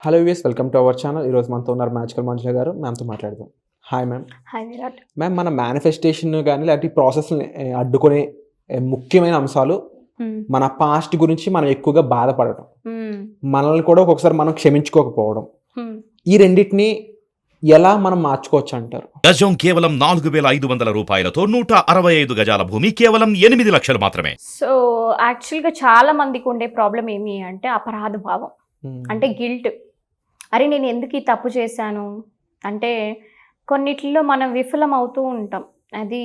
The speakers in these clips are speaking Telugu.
Hello US welcome to our channel. ఈరోజు మనతో ఉన్నారు మ్యాజికల్ మంజుల గారు. మ్యామ్తో మాట్లాడదాం. Hi ma'am. Hi Virat. Ma'am, మన మేనిఫెస్టేషన్ కానీ లేకపోతే ఈ ప్రాసెస్ని అడ్డుకునే ముఖ్యమైన అంశాలు మన పాస్ట్ గురించి మనం ఎక్కువగా బాధపడటం, మనల్ని కూడా ఒక్కొక్కసారి మనం క్షమించుకోకపోవడం, ఈ రెండింటిని ఎలా మనం మార్చుకోవచ్చు అంటారు? గజం కేవలం 4,500 రూపాయలతో 165 గజాల భూమి కేవలం 8 లక్షలు మాత్రమే. సో యాక్చువల్గా చాలా మందికి ఉండే ప్రాబ్లం ఏమి అంటే అపరాధ భావం, అంటే గిల్ట్. అరే నేను ఎందుకు ఈ తప్పు చేశాను అంటే కొన్నిట్లో మనం విఫలం అవుతూ ఉంటాం. అది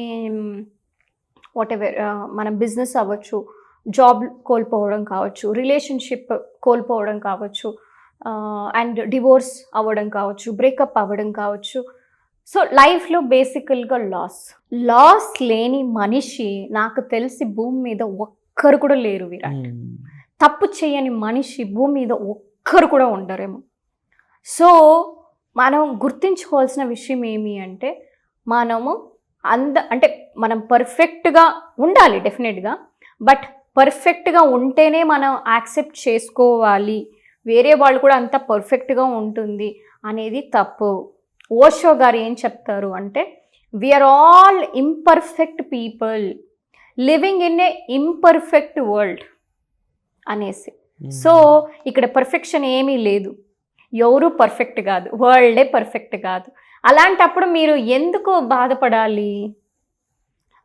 వాటెవర్, మన బిజినెస్ అవ్వచ్చు, జాబ్ కోల్పోవడం కావచ్చు, రిలేషన్షిప్ కోల్పోవడం కావచ్చు, అండ్ డివోర్స్ అవ్వడం కావచ్చు, బ్రేకప్ అవ్వడం కావచ్చు. సో లైఫ్లో బేసికల్గా లాస్ లేని మనిషి నాకు తెలిసి భూమి మీద ఒక్కరు కూడా లేరు విరాట్. తప్పు చేయని మనిషి భూమి మీద ఒక్కరు కూడా ఉండరేమో. సో మనం గుర్తుంచుకోవాల్సిన విషయం ఏమి అంటే మనము అంటే మనం పర్ఫెక్ట్గా ఉండాలి డెఫినెట్గా, బట్ పర్ఫెక్ట్గా ఉంటేనే మనం యాక్సెప్ట్ చేసుకోవాలి. వేరే వాళ్ళు కూడా అంత పర్ఫెక్ట్గా ఉంటుంది అనేది తప్పు. ఓషో గారు ఏం చెప్తారు అంటే we are all imperfect people living in a imperfect world అనేసి. సో ఇక్కడ పర్ఫెక్షన్ ఏమీ లేదు, ఎవరు పర్ఫెక్ట్ కాదు, వరల్డే పర్ఫెక్ట్ కాదు. అలాంటప్పుడు మీరు ఎందుకు బాధపడాలి?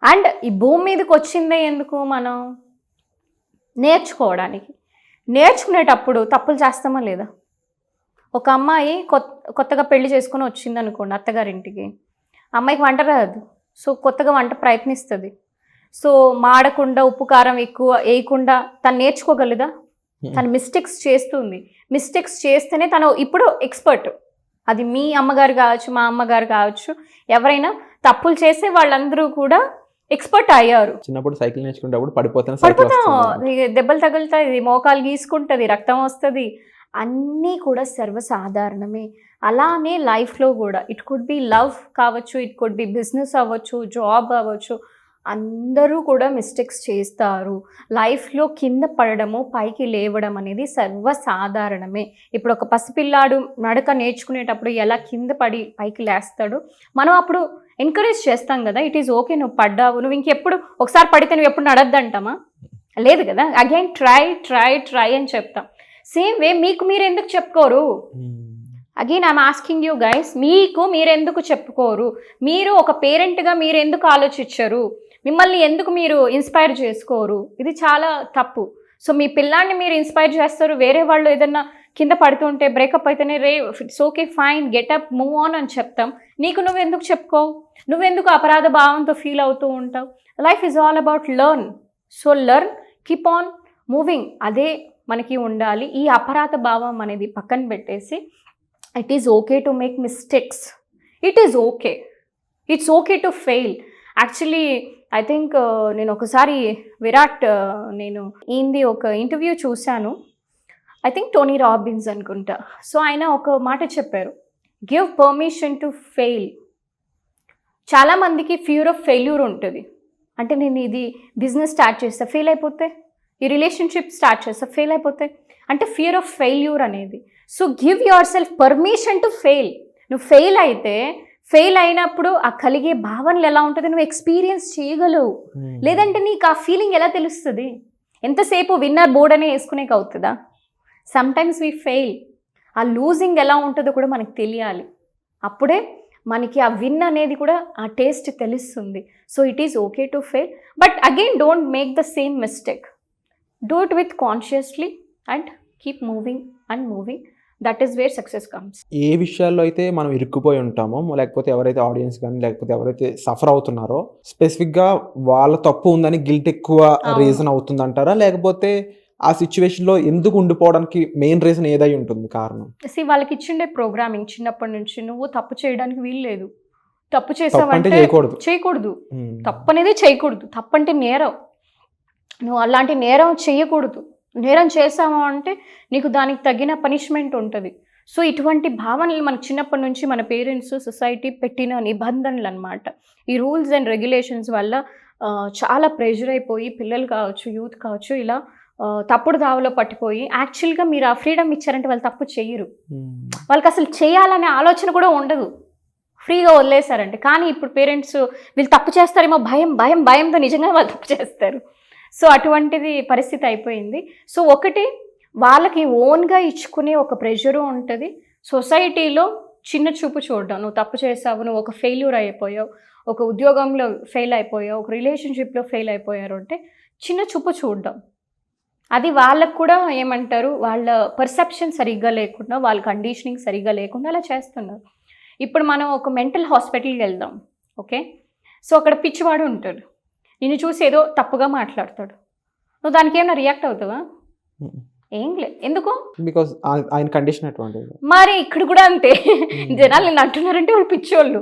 అండ్ ఈ భూమి మీదకి వచ్చిందే ఎందుకు? మనం నేర్చుకోవడానికి. నేర్చుకునేటప్పుడు తప్పులు చేస్తామా లేదా? ఒక అమ్మాయి కొత్తగా పెళ్లి చేసుకొని వచ్చింది అనుకోండి అత్తగారింటికి. అమ్మాయికి వంట రాదు, సో కొత్తగా వంట ప్రయత్నిస్తుంది. సో మాడకుండా, ఉప్పు కారం ఎక్కువ వేయకుండా తను నేర్చుకోగలదా? తను మిస్టేక్స్ చేస్తుంది. మిస్టేక్స్ చేస్తేనే తను ఇప్పుడు ఎక్స్పర్ట్. అది మీ అమ్మగారు కావచ్చు, మా అమ్మగారు కావచ్చు, ఎవరైనా తప్పులు చేసే వాళ్ళందరూ కూడా ఎక్స్పర్ట్ అయ్యారు. చిన్నప్పుడు సైకిల్ నేర్చుకునేటప్పుడు పడిపోతాం, దెబ్బలు తగులుతాయి, మోకాలు గీసుకుంటుంది, రక్తం వస్తుంది, అన్నీ కూడా సర్వసాధారణమే. అలానే లైఫ్లో కూడా ఇట్ కుడ్ బి లవ్ కావచ్చు, ఇట్ కుడ్ బి బిజినెస్ అవ్వచ్చు, జాబ్ అవ్వచ్చు, అందరూ కూడా మిస్టేక్స్ చేస్తారు. లైఫ్లో కింద పడడము, పైకి లేవడం అనేది సర్వసాధారణమే. ఇప్పుడు ఒక పసిపిల్లాడు నడక నేర్చుకునేటప్పుడు ఎలా కింద పడి పైకి లేస్తాడు, మనం అప్పుడు ఎంకరేజ్ చేస్తాం కదా, ఇట్ ఈజ్ ఓకే, నువ్వు పడ్డావు, నువ్వు ఇంకెప్పుడు ఒకసారి పడితే నువ్వు ఎప్పుడు నడద్దంటామా? లేదు కదా, అగైన్ ట్రై ట్రై ట్రై అని చెప్తాం. సేమ్ వే మీకు మీరు ఎందుకు చెప్పుకోరు? Again I'm asking you guys, మీకు మీరెందుకు చెప్పుకోరు? మీరు ఒక పేరెంట్గా మీరు ఎందుకు ఆలోచించరు? మిమ్మల్ని ఎందుకు మీరు ఇన్స్పైర్ చేసుకోరు? ఇది చాలా తప్పు. సో మీ పిల్లాన్ని మీరు ఇన్స్పైర్ చేస్తారు, వేరే వాళ్ళు ఏదన్నా కింద పడుతుంటే బ్రేకప్ అయితేనే రే it's okay fine get up move on అని చెప్తాం. నీకు నువ్వెందుకు చెప్పుకోవు? నువ్వెందుకు అపరాధ భావంతో ఫీల్ అవుతూ ఉంటావు? Life is all about learn. So learn, keep on moving, అదే మనకి ఉండాలి. ఈ అపరాధ భావం అనేది పక్కన పెట్టేసి it is okay to make mistakes, it is okay, it's okay to fail. Actually I think నేను ఒకసారి విరాట్, నేను ఈయనది ఒక ఇంటర్వ్యూ చూశాను, ఐ థింక్ టోనీ రాబిన్స్ అనుకుంటా. సో ఆయన ఒక మాట చెప్పారు, గివ్ పర్మిషన్ టు ఫెయిల్. చాలామందికి ఫియర్ ఆఫ్ ఫెయిల్యూర్ ఉంటుంది. అంటే నేను ఇది బిజినెస్ స్టార్ట్ చేస్తా ఫెయిల్ అయిపోతే, ఈ రిలేషన్షిప్ స్టార్ట్ చేస్తా ఫెయిల్ అయిపోతే, అంటే ఫియర్ ఆఫ్ ఫెయిల్యూర్ అనేది. So give your self permission to fail. నువ్వు ఫెయిల్ అయితే, ఫెయిల్ అయినప్పుడు ఆ కలిగే భావనలు ఎలా ఉంటుంది నువ్వు ఎక్స్పీరియన్స్ చేయగలవు. లేదంటే నీకు ఆ ఫీలింగ్ ఎలా తెలుస్తుంది? ఎంతసేపు విన్నర్ బోర్డ్ అనే వేసుకునేకి అవుతుందా? Sometimes we fail. ఆ లూజింగ్ ఎలా ఉంటుందో కూడా మనకు తెలియాలి. అప్పుడే మనకి ఆ విన్ అనేది కూడా ఆ టేస్ట్ తెలుస్తుంది. So it is okay to fail, but again don't make the same mistake. Do it with consciously and keep moving and moving. That is where success comes. ఏ విషయాల్లో అయితే మనం ఇరుక్కుపోయి ఉంటామో, లేకపోతే ఎవరైతే ఆడియన్స్ కానీ లేకపోతే ఎవరైతే సఫర్ అవుతున్నారో స్పెసిఫిక్గా వాళ్ళ తప్పు ఉందని గిల్ట్ ఎక్కువ రీజన్ అవుతుందంటారా? లేకపోతే ఆ సిచ్యువేషన్లో ఎందుకు ఉండిపోవడానికి మెయిన్ రీజన్ ఏదై ఉంటుంది కారణం? వాళ్ళకి ఇచ్చిండే ప్రోగ్రామింగ్ చిన్నప్పటి నుంచి, నువ్వు తప్పు చేయడానికి వీల్లేదు, తప్పు చేసావంటే చేయకూడదు, తప్పు అనేది చేయకూడదు, తప్పు అంటే నేరం, నువ్వు అలాంటి నేరం చేయకూడదు. నేరం చేసావా అంటే నీకు దానికి తగిన పనిష్మెంట్ ఉంటుంది. సో ఇటువంటి భావనలు మనకు చిన్నప్పటి నుంచి మన పేరెంట్స్, సొసైటీ పెట్టిన నిబంధనలు అన్నమాట. ఈ రూల్స్ అండ్ రెగ్యులేషన్స్ వల్ల చాలా ప్రెషర్ అయిపోయి పిల్లలు కావచ్చు, యూత్ కావచ్చు, ఇలా తప్పుడు దావలో పట్టిపోయి యాక్చువల్గా మీరు ఆ ఫ్రీడమ్ ఇచ్చారంటే వాళ్ళు తప్పు చేయరు, వాళ్ళకి అసలు చేయాలనే ఆలోచన కూడా ఉండదు, ఫ్రీగా వదిలేశారంటే. కానీ ఇప్పుడు పేరెంట్స్ వీళ్ళు తప్పు చేస్తారేమో భయంతో నిజంగా వాళ్ళు తప్పు చేస్తారు. సో అటువంటిది పరిస్థితి అయిపోయింది. సో ఒకటి వాళ్ళకి ఓన్గా ఇచ్చుకునే ఒక ప్రెషరు ఉంటుంది. సొసైటీలో చిన్న చూపు చూడడం, నువ్వు తప్పు చేసావు, నువ్వు ఒక ఫెయిల్యూర్ అయిపోయావు, ఒక ఉద్యోగంలో ఫెయిల్ అయిపోయావు, ఒక రిలేషన్షిప్లో ఫెయిల్ అయిపోయారు అంటే చిన్న చూపు చూడడం. అది వాళ్ళకు కూడా ఏమంటారు, వాళ్ళ పర్సెప్షన్ సరిగ్గా లేకుండా, వాళ్ళ కండిషనింగ్ సరిగ్గా లేకుండా అలా చేస్తున్నారు. ఇప్పుడు మనం ఒక మెంటల్ హాస్పిటల్కి వెళ్దాం, ఓకే. సో అక్కడ పిచ్చివాడు ఉంటాడు, నిన్ను చూసి ఏదో తప్పుగా మాట్లాడతాడు, నువ్వు దానికి ఏమైనా రియాక్ట్ అవుతావా? ఏం లేదు. ఎందుకు? బికాస్ ఆయన కండిషన్ అటువంటిది. మరి ఇక్కడ కూడా అంతే. జనాలు నేను అంటున్నారంటే వాళ్ళు పిచ్చోళ్ళు.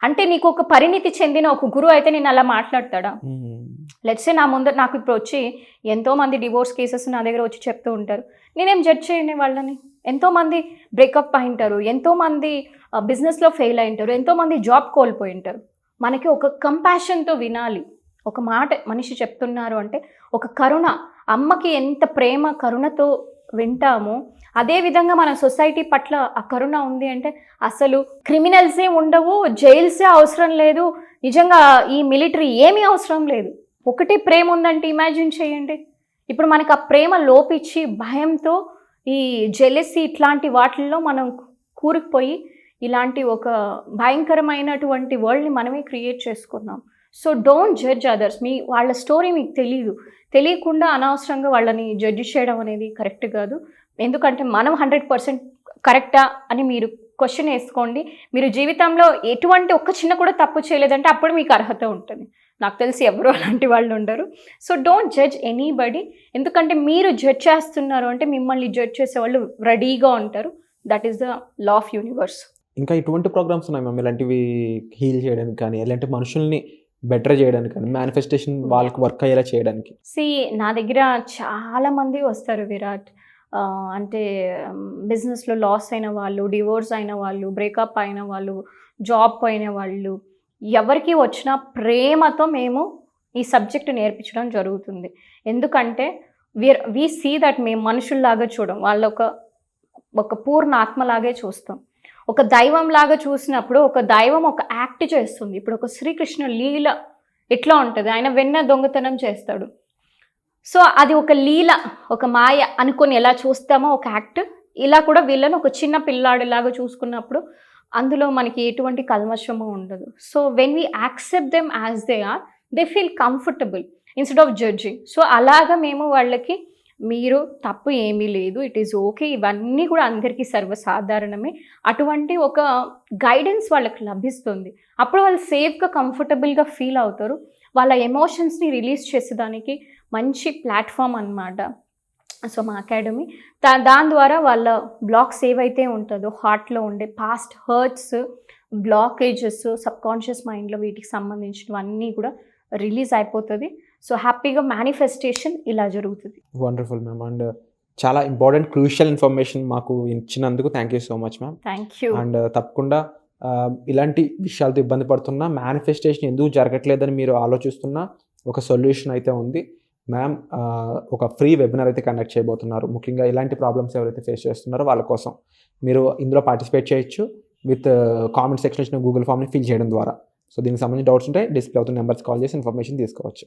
అంటే నీకు ఒక పరిణితి చెందిన ఒక గురువు అయితే నేను అలా మాట్లాడతాడా? లెట్స్ సే నా ముందర నాకు ఇప్పుడు వచ్చి ఎంతోమంది డివోర్స్ కేసెస్ నా దగ్గర వచ్చి చెప్తూ ఉంటారు, నేనేం జడ్జ్ చేయని వాళ్ళని. ఎంతోమంది బ్రేకప్ అయింటారు, ఎంతోమంది బిజినెస్లో ఫెయిల్ అయింటారు, ఎంతోమంది జాబ్ కోల్పోయి ఉంటారు. మనకి ఒక కంపాషన్తో వినాలి. ఒక మాట మనిషి చెప్తున్నారు అంటే ఒక కరుణ, అమ్మకి ఎంత ప్రేమ కరుణతో వింటామో అదేవిధంగా మన సొసైటీ పట్ల ఆ కరుణ ఉంది అంటే అసలు క్రిమినల్సే ఉండవు, జైల్సే అవసరం లేదు, నిజంగా ఈ మిలిటరీ ఏమీ అవసరం లేదు. ఒకటి ప్రేమ ఉందంటే ఇమాజిన్ చేయండి. ఇప్పుడు మనకు ఆ ప్రేమ లోపించి భయంతో ఈ జెలసీ ఇట్లాంటి వాటిల్లో మనం కూరుకుపోయి ఇలాంటి ఒక భయంకరమైనటువంటి వరల్డ్ని మనమే క్రియేట్ చేసుకున్నాం. So don't judge others. వాళ్ళ స్టోరీ మీకు తెలియకుండా అనవసరంగా వాళ్ళని జడ్జ్ చేయడం అనేది కరెక్ట్ కాదు. ఎందుకంటే మనం 100% కరెక్టా అని మీరు క్వశ్చన్ వేసుకోండి. మీరు జీవితంలో ఎటువంటి ఒక్క చిన్న కూడా తప్పు చేయలేదంటే అప్పుడు మీకు అర్హత ఉంటుంది. నాకు తెలిసి ఎవరు అలాంటి వాళ్ళు ఉండరు. So don't judge anybody. ఎందుకంటే మీరు జడ్జ్ చేస్తున్నారు అంటే మిమ్మల్ని జడ్జ్ చేసే వాళ్ళు రెడీగా ఉంటారు. That is the law of universe. ఇంకా ఇటువంటి ప్రోగ్రామ్స్ ఉన్నాయి మ్యామ్, ఇలాంటివి హీల్ చేయడానికి కానీ, ఇలాంటి మనుషుల్ని బెటర్ చేయడానికి కానీ, మేనిఫెస్టేషన్ వాళ్ళకి వర్క్ అయ్యేలా చేయడానికి. నా దగ్గర చాలామంది వస్తారు విరాట్. అంటే బిజినెస్లో లాస్ అయిన వాళ్ళు, డివోర్స్ అయిన వాళ్ళు, బ్రేకప్ అయిన వాళ్ళు, జాబ్ పోయిన వాళ్ళు, ఎవరికి వచ్చినా ప్రేమతో మేము ఈ సబ్జెక్ట్ నేర్పించడం జరుగుతుంది. ఎందుకంటే వి సీ దట్ మేము మనుషుల్లాగా చూడం, వాళ్ళ ఒక పూర్ణ ఆత్మలాగే చూస్తాం. ఒక దైవం లాగా చూసినప్పుడు ఒక దైవం ఒక యాక్ట్ చేస్తుంది. ఇప్పుడు ఒక శ్రీకృష్ణ లీల ఎట్లా ఉంటుంది, ఆయన వెన్న దొంగతనం చేస్తాడు. సో అది ఒక లీల, ఒక మాయ అనుకొని ఎలా చూస్తామో ఒక యాక్ట్, ఇలా కూడా వీళ్ళని ఒక చిన్న పిల్లాడిలాగా చూసుకున్నప్పుడు అందులో మనకి ఎటువంటి కల్మషము ఉండదు. So when we accept them as they are, they feel comfortable instead of judging. So అలాగా మేము వాళ్ళకి మీరు తప్పు ఏమీ లేదు, ఇట్ ఈస్ ఓకే, ఇవన్నీ కూడా అందరికీ సర్వసాధారణమే, అటువంటి ఒక గైడెన్స్ వాళ్ళకి లభిస్తుంది. అప్పుడు వాళ్ళు సేఫ్గా కంఫర్టబుల్గా ఫీల్ అవుతారు. వాళ్ళ ఎమోషన్స్ని రిలీజ్ చేసేదానికి మంచి ప్లాట్ఫామ్ అన్నమాట. సో మా అకాడమీ దాని ద్వారా వాళ్ళ బ్లాక్స్ ఏవైతే ఉంటుందో హార్ట్లో ఉండే పాస్ట్ హర్ట్స్, బ్లాకేజెస్, సబ్కాన్షియస్ మైండ్లో వీటికి సంబంధించినవన్నీ కూడా రిలీజ్ అయిపోతుంది. సో హ్యాపీగా మేనిఫెస్టేషన్ ఇలా జరుగుతుంది. Wonderful ma'am. అండ్ చాలా ఇంపార్టెంట్ క్రూషియల్ ఇన్ఫర్మేషన్ మాకు ఇచ్చినందుకు thank you so much ma'am. Thank you. And తప్పకుండా ఇలాంటి విషయాలతో ఇబ్బంది పడుతున్నా, మేనిఫెస్టేషన్ ఎందుకు జరగట్లేదని మీరు ఆలోచిస్తున్నా ఒక సొల్యూషన్ అయితే ఉంది మ్యామ్. ఒక ఫ్రీ వెబినార్ అయితే కండక్ట్ చేయబోతున్నారు. ముఖ్యంగా ఇలాంటి ప్రాబ్లమ్స్ ఎవరైతే ఫేస్ చేస్తున్నారో వాళ్ళ కోసం మీరు ఇందులో పార్టిసిపేట్ చేయొచ్చు విత్ కామెంట్ సెక్షన్ ఇచ్చిన గూగుల్ ఫామ్ని ఫిల్ చేయడం ద్వారా. సో దీనికి సంబంధించిన డౌట్స్ ఉంటే డిస్ప్లే అవుతున్న నెంబర్స్ కాల్ చేసి ఇన్ఫర్మేషన్ తీసుకోవచ్చు.